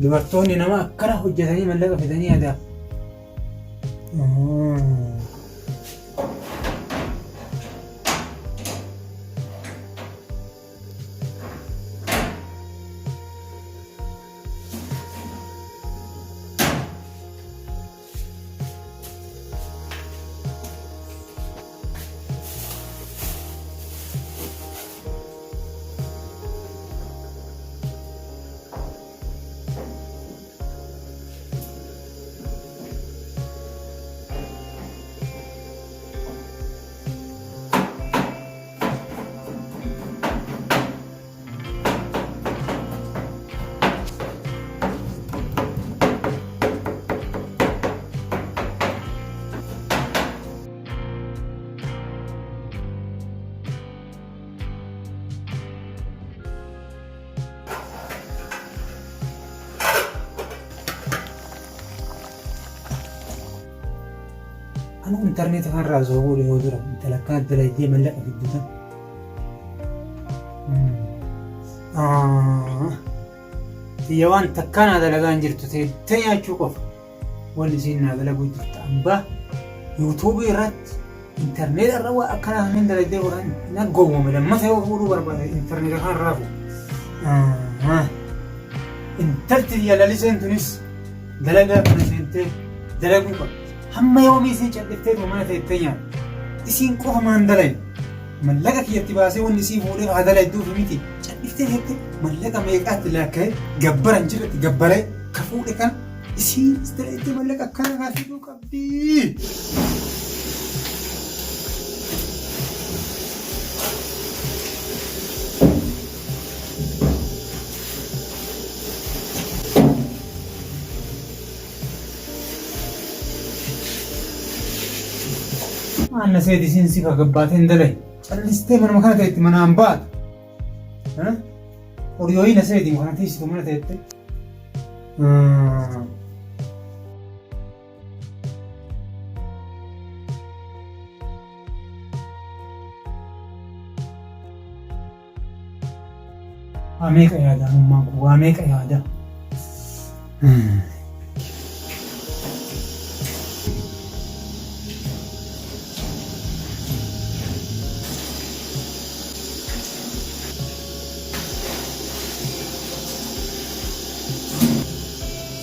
dubartoonni nama akkana hojjetanii mallaqa fidanii aadaa. Anu internet kan razu boleh hodura intelakan dalai dia melak fidutan. Tiyawan takkan adalah ganjir tu tanya cukup. Wali sini adalah buat tambah YouTube irat internet rawa akan min dalai dia orang nak gomo medan masa aku buru berapa internet kan rafu. Internet dia lalu sentunis dalai kan sentuh dalai bukan. Hamma yoomii isin calliftee mana teetteeyyan isiin qofa maandalay mallaqa kiyyatti baasee wanni isii fuudhee haadalay duufi miti calliftee teette mallaqa meeqaatti laakka'ee gabbaran jirratti gabbaree ka fuudhe kan isiin istareetti mallaqa akkana kaafiduu qabdi. Anna seedi sinsi kagabbateen dalay callistee mana kana ta'etti manaan baatu oriyooyina seedi kana teessitu mana ta'etti waa meeqa yaada ammaan kun waa meeqa yaada.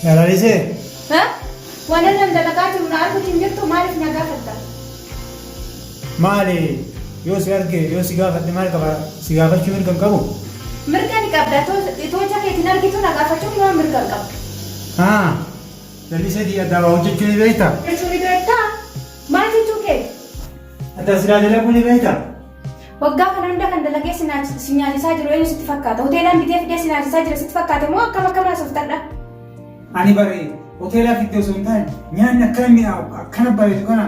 Ya Lalisee. Hah? Wanaan nam dalagaa jiru na arguutiin jirtu maaliif na gaafatta? Maali yoo si arge yoo si gaafadhe maal qaba si gaafachuu mirga hin qabu? Mirga ni qabda tooja keetiin argitu na gaafachuu yoo mirga hin qabu. Lalisee di adda hojjechuu ni beekta? Jechuu ni beektaa? Maal jechuu kee? Adda silaa dalaguu ni beekta? Waggaa kana hunda kan dalagee si nyaasisaa jiru eenyu sitti fakkaata? Hoteelaan bitee fidee si nyaasisaa jira sitti fakkaate moo akkam haasoftaadha? Ani bare hoteela fidde osoo hin taane nyaanni akkana mi'aawu akkana bareedu kana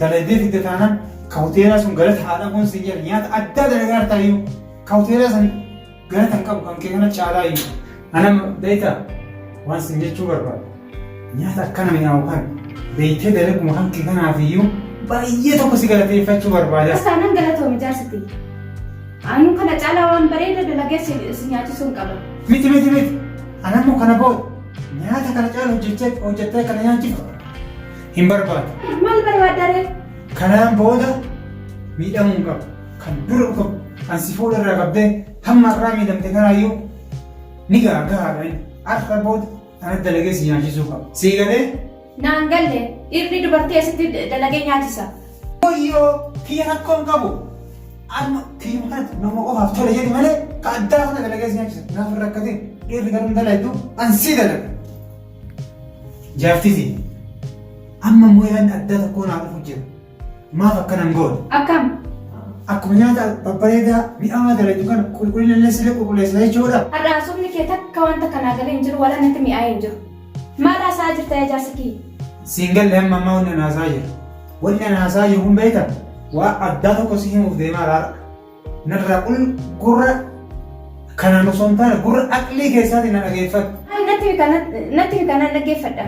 dalaydee fidde taanaan ka hoteelaa sun galata haadha kun si jedha nyaata addaa dalagaa hartaayyuu ka hoteelaa san galata hin qabu kan kee kana caalaayyuu. Anam beektaa waan sin jechuu barbaadu nyaata akkana mi'aawu kan beektee dalaguma kan kee kanaafiyyuu baay'ee tokko si galateeffachuu barbaada. Astaanan galatoomi jaarsiti. Anuu kana caalaa waan bareeda dalagee si nyaachisuu hin qaba. Miti. Anammoo kana booda nyaata kana caalu hojjettee kana nyaachiftu hin barbaadu. Maal barbaaddaree? Kanaan booda miidhamuu hin qabu. Kan dura dhufu kan si fuudharraa qabdee hamma irraa miidhamte kanaayyuu ni gaagaadha. Har'a booda kanatti dalagee si nyaachisuu qaba. Sii galee? Naan galle dhiirri dubartii asitti dalagee nyaachisa. Wayyoo kiyya rakkoo hin qabu. Amma kiyya kanatti nama qofaaf tole jedhi malee ka addaa kana dalagee si nyaachisa. Naaf hin rakkatin dhiirri garuu dalaytu ansii dalaga. Jaaftisi amma immoo yaadni addaa tokko naa dhufu jira. Maaf akkanan goone? Akkam? Akkuma nyaata babbareedaa mi'aawaa dalaytu kana qulqullina illee siree qulqulleessa jechuudha. Har'a asumni kee takka wanta kanaa galee hin jiru wala natti mi'aayee hin jiru. Maal haasaa jirta yaa jaarsi kiyya? Siin galle amma ammaa wanni ana haasaa jira. Wanni ana haasaa jiru kun beektaa? Waa addaa tokko si himuuf deemaa laala. Narraa gurra kanaan osoo hin taane gurra aqlii keessaatiin na dhageeffadhu. Natti kana dhaggeeffadha.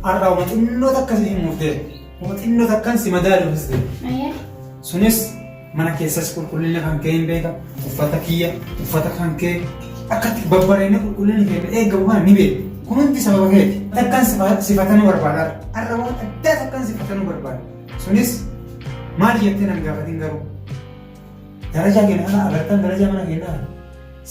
Har'a uma xinnoo takka si himuuf ta'e. Uma xinnoo takkaan si madaaluufis ta'e. Sunis mana keessas qulqullina kan kee hin beeka. Uffata kiyya, uffata kan kee akkatti babbareedina qulqullinni kee eegamu kana ni beeku. Kun hundi sababa keeti. Takkaan sifatanuu barbaada. Arraboota addaa takkaan sifatanuu barbaada. Sunis maal jettee nan gaafatin garuu. Darajaa keenya kana agartan darajaa mana keenyaa.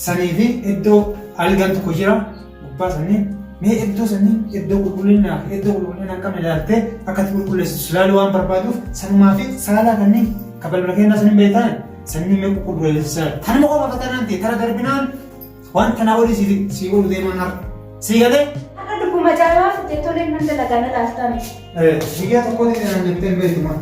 Sanii fi iddoo algaan tokko jira gubbaa saniin mee iddoo saniin iddoo qulqullinaa fi iddoo qulqullinaa qabne ilaaltee akkatti qulqulleessitu ilaaluu waan barbaaduuf sanumaa fi saalaa kanneen kan balbala keenyaa saniin beektan sanii mee qulqulleessisaa. Tanuma qofa fatanaan ta'e tara darbinaan waan kanaa olii sii olu deeman har'a. Sii galee? Akka dubbuma jaalala fittee tolee nan dalagaa na laaltaan. Sigaa tokko ta'e jettee beekuma.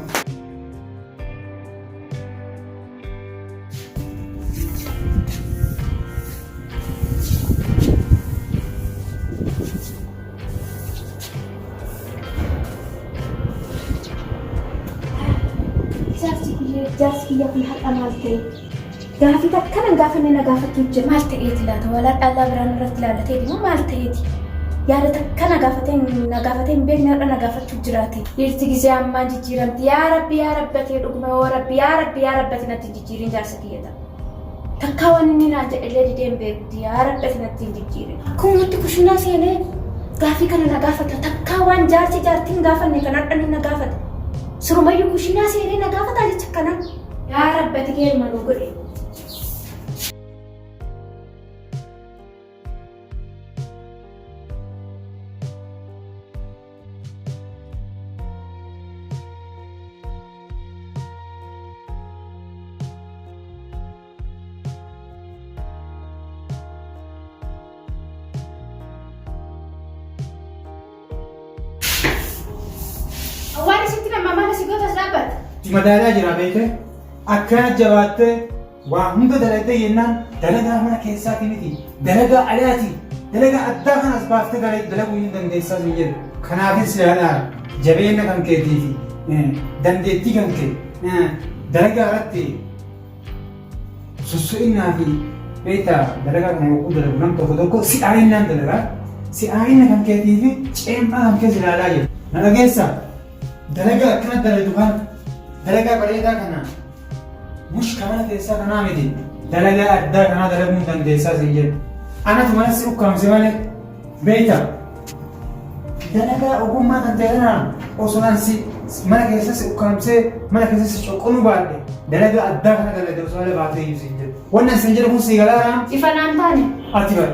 Jaarsi kiyya kun har'a maal ta'e? Gaafii takka gaafanne na gaafachuu jira. Maal ta'eeti laata? Walaa dhallaa biraan irratti ilaalatee deemu maal ta'eeti? Yaada takka na gaafatee hin beekne har'a na gaafachuu jiraate. Dhiirti gisee ammaa jijjiiramti. Yaa rabbi atee dhuguma yoo rabbi ati natti jijjiirin jaarsa kiyya ta'a. Takkaa waan inni naan jedhellee didee hin beekti. Yaa rabbi ati natti hin jijjiirin. Akkuma nutti kushinaa seenee gaafii kana na gaafata. Takkaa waan jaartiin gaafanne kan har'a na gaafata. Surumayyuu kushinaa seenee na gaafataa jecha kana. Yaa rabbi ati geelma nu godhe. Awwaala sitti nama mana si gootas dhaabbata. Madaalaa jira beekee akkana jabaattee waa hunda dalagdee yennaan dalagaa mana keessaatii miti dalagaa alaati dalagaa addaa kanas baaftee dalaguu hin dandeessaa sun jedhu. Kanaafis yaadhaa jabeenya kan keetii fi dandeettii kan kee dalagaa irratti sussu'innaa fi beektaa dalagaa kana yogguu dalagu nam tokko si'aayinnaan dalagaa si'aayinna kan keetii fi ceemaa kan keessa ilaalaa jiru. Na dhageessaa dalagaa akkana daladu kan dalagaa bareedaa kana mushka mana keessaa kanaa miti dalagaa addaa kanaa dalaguu hin dandeessaa siin jedhu. Anatu mana si ukkaamse malee beektaa dalagaa ogummaa kan ta'e kanaan osoo si mana keessa si ukkaamsee mana keessa si coqqonu baadhe dalagaa addaa kana dalagee osoo ala baatee iyyuu siin jedhu. Wannan siin jedhu kun sii galaadhaan Ifa naan taane. ati bara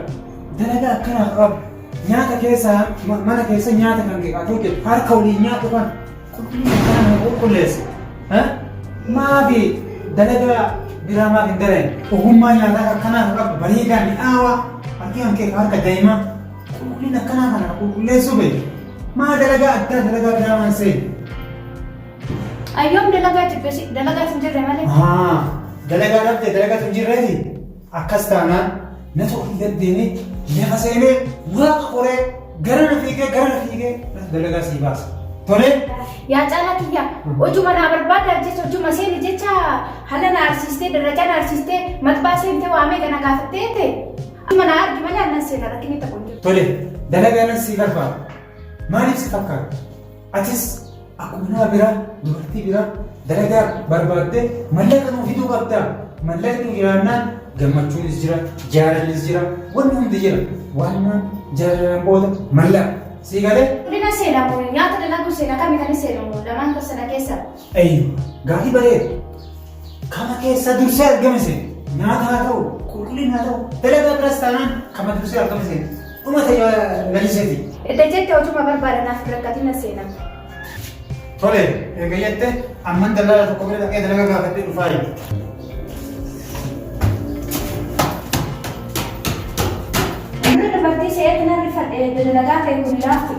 dalagaa akkanaa qabu nyaata keessa mana keessa nyaata kan qeeqaatu jedhu harka waliin nyaatu kan qulqulleessa. Maafi dalagaa biraa maaf hin daleen ogummaa nyaataa akkanaa qabu bareedaa mi'aawaa harki kan kee harka daa'imaa qulqullina akkanaa kana qulqulleessuu beeku. Maa dalagaa addaa dalagaa biraa maan seeni? Ayyoom dalagaa hin jirre malee. Dalagaa dhabdee dalagaa hin jirreefi akkas taanaan na ta'uu hin dandeenye lafa seenee waaqa qoree gara na fiigee dalagaa sii baasa. Tolee? Yaa caalaa kiyya hojuma naa barbaada jecha hojuma seeni jecha haala na arsiistee darajaa na arsiistee matbaa seentee waamee kana gaafattee ta'e. Hojuma naa argi malee annan seena rakkinni ta'u hin jiru. Tolee, dalagaa nan sii barbaada. Maaliif si fakkaata? Atis akkuma nama biraa dubartii biraa dalagaa barbaaddee mallaqa nuu fiduu qabdaa. Mallaqni jiraannaan gammachuunis jira, jaalallis jira, wanni hundi jira. Waan jaalalaan booda mallaqa. Sii galee? Qulqullina seenamu nyaata dalaguu seenaa kamii kan seenamu lamaan tosana keessa. Gaafii bareeda. Kama keessa dursee argame seena. Nyaata haa ta'u, qulqullina haa ta'u, dalagaa biraas taanaan kama dursee argame seena. Dhumata laliseeti. Edda jette hojuma barbaadanaaf rakkatina seenamu. Tole, eega jette amman dalagaa tokko bira dhaqee dalagaa gaafattee dhufaa jiru. Dubartii se'ee kana rifadhee dalagaa ta'e kun laafti.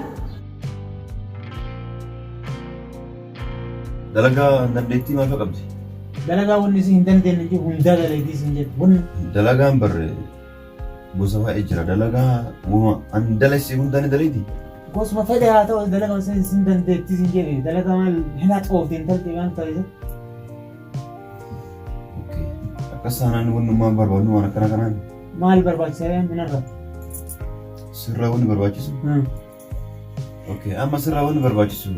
Dalagaa dandeettii maal fa'a qabdi? Dalagaa wanni isin hin dandeenye jechuun hundaa dalagaa isin jedhu. Dalagaan barree gosa baay'ee jira. Dalagaa an dalasi hundaan ni daleeti. Gosuma fedhe haa ta'u dalagaa isin dandeettii isin jedhe dalagaa maal hin haxoofteen talte waan ta'eef. Akkas taanaan wannummaan barbaadnu waan akkana kanaan. Maal barbaachisaa minarra? Sirraa wanni barbaachisu? Amma sirraa wanni barbaachisu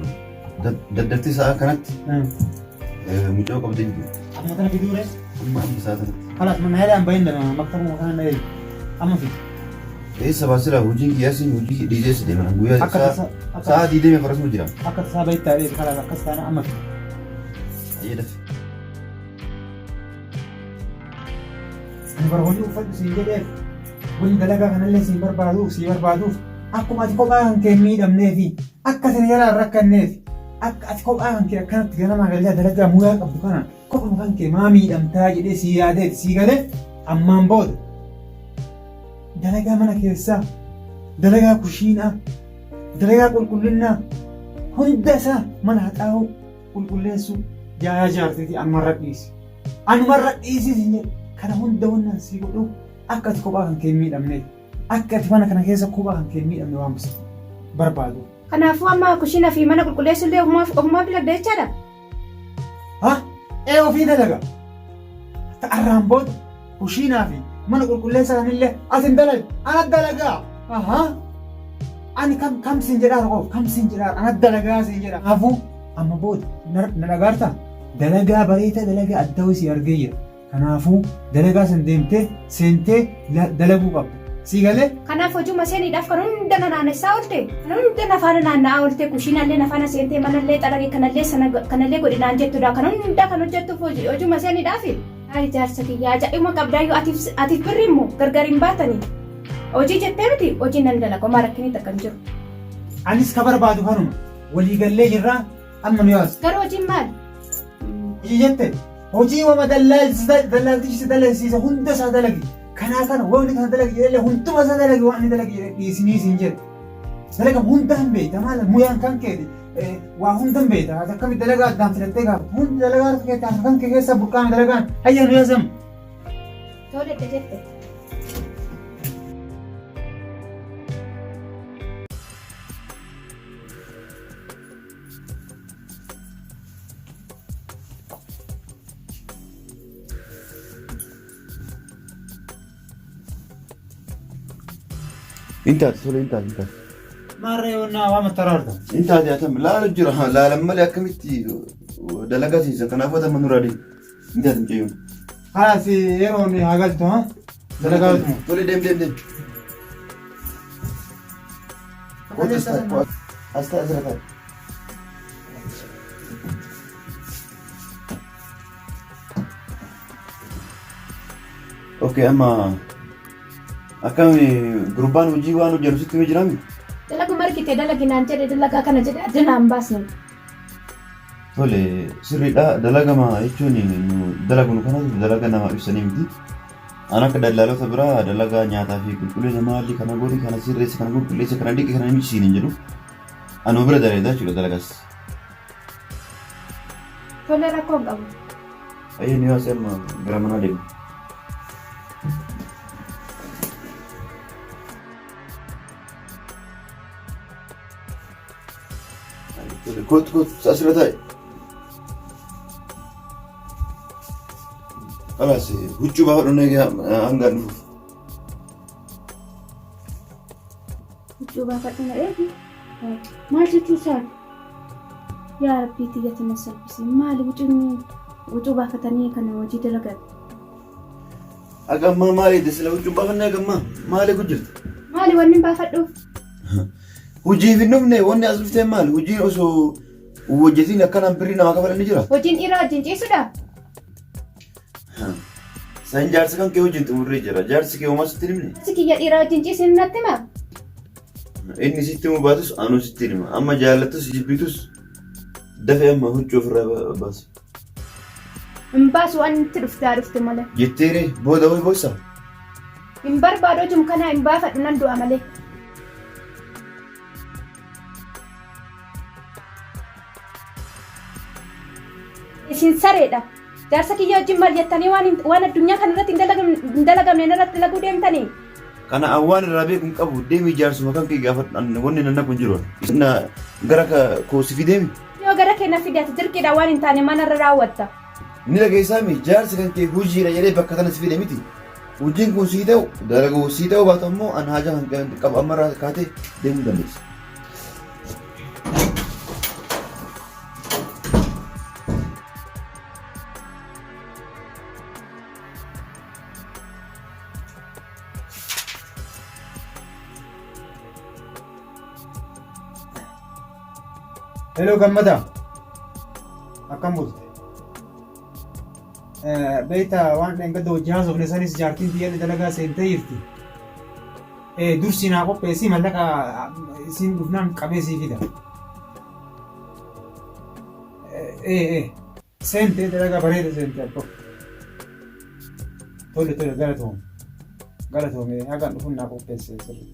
daddaftii sa'a kanatti mucoo qabdee jiru. Amma kana fiduure? Amma isaa kanatti. Halas mana heeraan bahin dana maktabuma kana na eegi. amma fi. Eessa baasira hojiin kiyyaasiin hojii dhiiseessa deeman guyyaa sa'a 20 farasuma jira. Akka tasaa baay'ee ta'ee karaa akkas taana amma fi. Fayyadaaf. Ani barbaadu uffadhu siin jedheef wanni dalagaa kanallee siin barbaaduuf akkuma ati kophaa kan kee miidhamnee fi akka isin yalaan rakkanneef akka ati kophaa kan kee akkanatti ganamaa galii dalagaa muyaa qabdu kana kophuma kan kee maa miidhamtaa jedhee sii yaadeeti sii galee ammaan booda dalagaa mana keessaa dalagaa kushiinaa dalagaa qulqullinnaa hunda isaa mana haxaa'uu qulqulleessuu jaayaa jaarteeti anumarra dhiisi siin jedhe kana hunda wannan sii godhu akka ati kophaa kan kee miidhamneef akka ati mana kana keessa kophaa kan kee miidhamne waan barbaadu. Kanaafuu amma kushiinaa fi mana qulqulleessuu illee ofumaa bilagdee jechaadha. Ofii dalaga. Ta'arraan booda kushiinaa fi mana qulqulleessa kanillee asin dalage ana dalagaa. Ani kam siin jedhaa raqoof kam siin jedhaa ana dalagaa siin jedha. Kanaafuu amma booda na dhagaartaa dalagaa bareedaa dalagaa adda si argee jira. Kanaafuu dalagaa san deemtee seentee dalaguu qabda. Sii galee? Kanaaf hojiuma seeniidhaaf kan hunda naannessaa oolte, kan hunda nafaana naanna'aa oolte, kushiinallee nafaana seentee manallee xaragee kanallee godhinaan jettudha. Kan hunda kan hojjettuuf hojiuma seeniidhaaf. Haa jaarsa kiyyaa ajaa'ibuma qabdaayyuu atiif birri immoo gargar hin baatanii. Hojii jettee miti hojii nan dalaga homaa rakkinii takka hin jiru. Anis ka barbaadu kanuma waliigallee jirraa amma nu yaas. Garuu hojiin maali? Hojii jette hojii wama dallaaltichi dalagsiisa hunda isaa dalagi. Kanaa kana wanni kana dalagi jedhee hunduma isaa dalagi waan inni dalagi jedhee dhiisinii siin jedhe. Dalaga hunda hin beekta maala muyaan kan keeti waa hunda hin beekta akkamitti dalagaa addaan filattee gaafata hundi dalagaa harka kan kee keessa burqaame dalagaan hayya nu yaasam. Tole jette. Intaati. Maarree wannaa waa mattaraarta. Intaati atam laala jira laalan malee akkamitti dalagaa siisan kanaaf wata manuraa deemu. Intaati mucayyoon. Haas yeroon haa galtu haa. Dalagaa galtu. Tole deem. Astaa asirra taa'e. Okay amma akkami gurbaan hojii waan hojjetu sitti himee jiraami? Dalagu margitee dalaginaan jedhe dalagaa kana jedhe addunaan baasne. Tole sirriidha dalagama jechuun dalagu nu kanatu dalaga nama ibsanii miti. An akka dallaalota biraa dalagaa nyaataa fi qulqulleessa maalii kana godhi kana sirreessa kana qulqulleessa kana dhiqe kana micsiin hin jedhu. Anuu bira daleedaa jechuudha dalagaas. Tole rakkoon qabu. Ayyee ni haasa'e amma gara manaa deemu. Kot asirra taa'e. Kalaas huccuu baafadhu egaa hangaan dhufuuf. Huccuu baafadhu na eegi. Maal jechuu isaati? Yaa Rabbii xiyyatti na salphisi. Maali huccuu baafatanii kana hojii dalagan? Agammaa maali sila huccuu baafannee agammaa maali ku jirta? Maali wanni baafadhuuf? Hojii fi dhufne wanni as dhuftee maali? Hojiin osoo hojjetiin akkanaan birrii namaa kafalan ni jira? Hojiin dhiiraa wajjin ciisudha? San jaarsi kan kee wajjin xumurree jira. Jaarsi kee homaa sitti himne? Jaarsi kiyya dhiiraa wajjin ciisin natti himaa? Inni sitti himu baatus anuu sitti hima. Amma jaallattus jibbitus dafee amma huccuu ofirraa baase. Hin baasu waan itti dhufte malee. Jetteere booda ho'i boossaa? Hin barbaadu hojii kanaa hin baafadhu nan du'a malee. Isin sareedha. Jaarsa kiyya wajjin maal jettanii waan addunyaa kanarratti hin dalagamne irratti dalaguu deemtanii? Kana awwaan irraa beekuun qabu deemii jaarsuma kan kee gaafadhu wanni nanna kun jiru. Isna gara koosi fideemi? Yoo gara kee na fideeti dirqiidha waan hin taane manarra raawwatta. Ni dhageessaami jaarsi kan kee hojiidha jedhee bakka kana si fide miti. Hojiin kun sii ta'u dalaguu sii ta'u baatu ammoo an haja kan qabu ammarraa kaatee deemuu dandeessa. Hello gammada. Akkam bulte. Beektaa waan dhangada hojii haasofne sanis jaartiin biyya dalagaa seentee jirti. Dursi naa qopheessi mallaqa isin dhufnaan qabee sii fida. Seentee dalagaa bareeda seentee abbo. Tole galatoome. Galatoome hagaan dhufuun naa qopheesse sirri.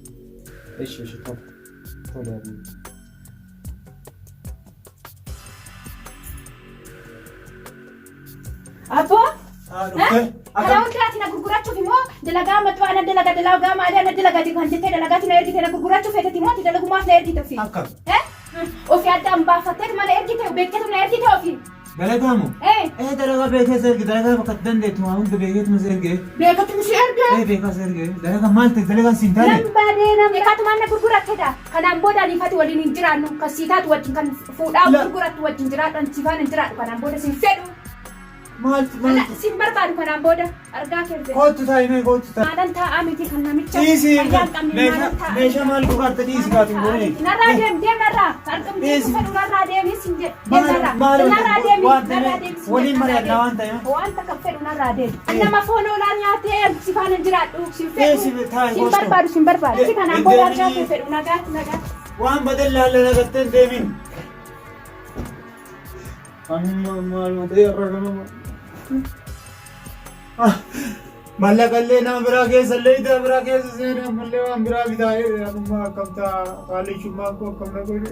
Ishi tole abbo. Abbo? Dhufte? Karaa hundaatiin na gurgurachuuf immoo dalagaa maxxoo ana dalagaa maalii ana dalagaati kan jettee dalagaatiin na ergite na gurgurachuuf feetati immoo dalagumaaf na ergite ofii. Akkam? Ofii addaan baafattee mana ergite beektetu na ergite ofii. Dalagaamu? Dalagaa beekeessa erge dalagaa bakka dandeettu maa hunda beekeetu si erge. Beekatu si erge? Beekas erge. Dalagaa maal ta'e dalagaan siin taane? Beekatumaan na gurgurattedha. Kanaan booda aniifati waliin hin jiraannu kan siitaatu wajjin kan fuudhaa gurgurattu wajjin jiraadhan sifaan hin jiraadhu kanaan booda siin fedhu. Sin barbaadu kanaan booda argaa keessa. Kootu taa'imee kootu taa'e. Maalan taa'aa miti kan namicha. Dhiisi meeshaa maal gurgurta dhiisi kaatiin goone. Narraa deem narraa. Argamtee fedhu narraa deemis hin jedhe. Narraa deemis. Waliin mari'annaa waan ta'eef. Wanta kan fedhu narraa deemi. Nama foon oolaa nyaatee sifaan hin jiraadhu. Sin barbaadu sin barbaadu. Kanaan booda argaa kee fedhu nagaa. Waan badan laalla nagattee deemin. Maal matee irra gama. Mallaqallee nama biraa keessa illee ita biraa keessa seenaa mallee waan biraa bitaa'ee akkam ta'a qaallichummaan koo akkam na godhe.